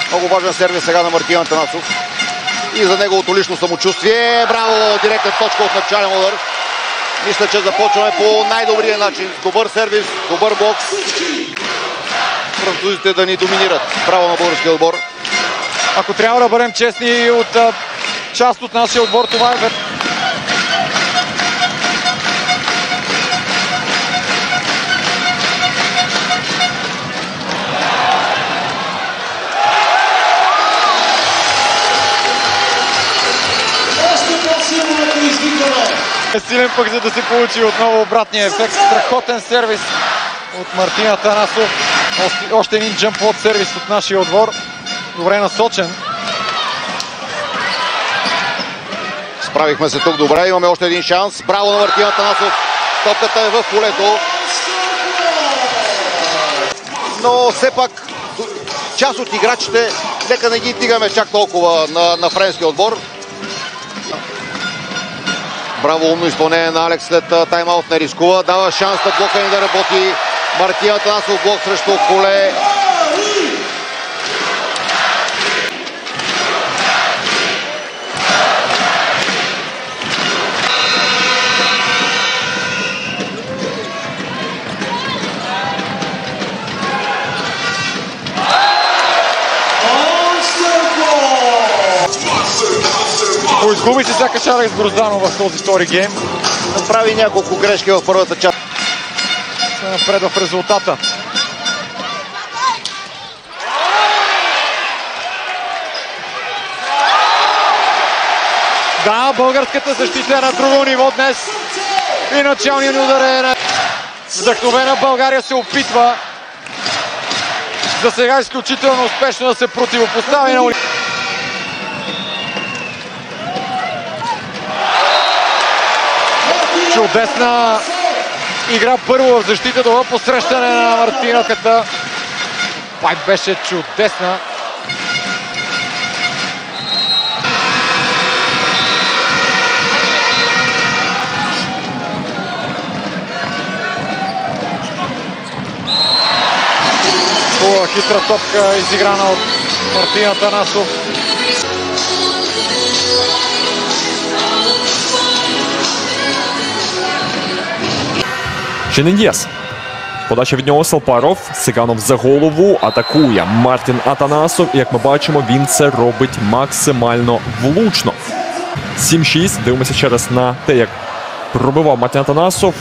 Много важен сервис сега на Мартин Атанасов. И за неговото лично самочувствие. Браво! Директна точка от начален удар. Мисля, че започваме по най-добрия начин. Добър сервис, добър бокс. Французите да ни доминират. Браво на българския отбор. Ако трябва да бъдем честни, от част от нашия отбор това е... Силен пък, за да се получи отново обратния ефект. Страхотен сервис от Мартин Атанасов. Още един джамп-лот сервис от нашия отбор. Добре насочен. Справихме се тук добре. Имаме още един шанс. Браво на Мартин Атанасов. Топката е в полето. Но все пак част от играчите, нека не ги тигаме чак толкова на френския отбор. Браво, умно изпълнение на Алекс след тайм-аут, не рискува. Дава шанс на блока ни да работи. Мартин Атанасов блок срещу Коле. Изгуби се сякаш Алекс Грозданов в този втори гейм. Направи няколко грешки в първата част. Напред в резултата. Да, българската защита е на друго ниво днес. И началният удар е на вдъхновена. България се опитва за сега изключително успешно да се противопостави на чудесна игра първо в защита, това посрещане на Мартинаката. Пак беше чудесна. Хубава хитра топка, изиграна от Мартин Атанасов. Женендєс. Подача від нього Салпаров. Сиганов за голову. Атакує Мартін Атанасов. І, як ми бачимо, він це робить максимально влучно. 7-6. Дивимося ще раз на те, як пробивав Мартін Атанасов.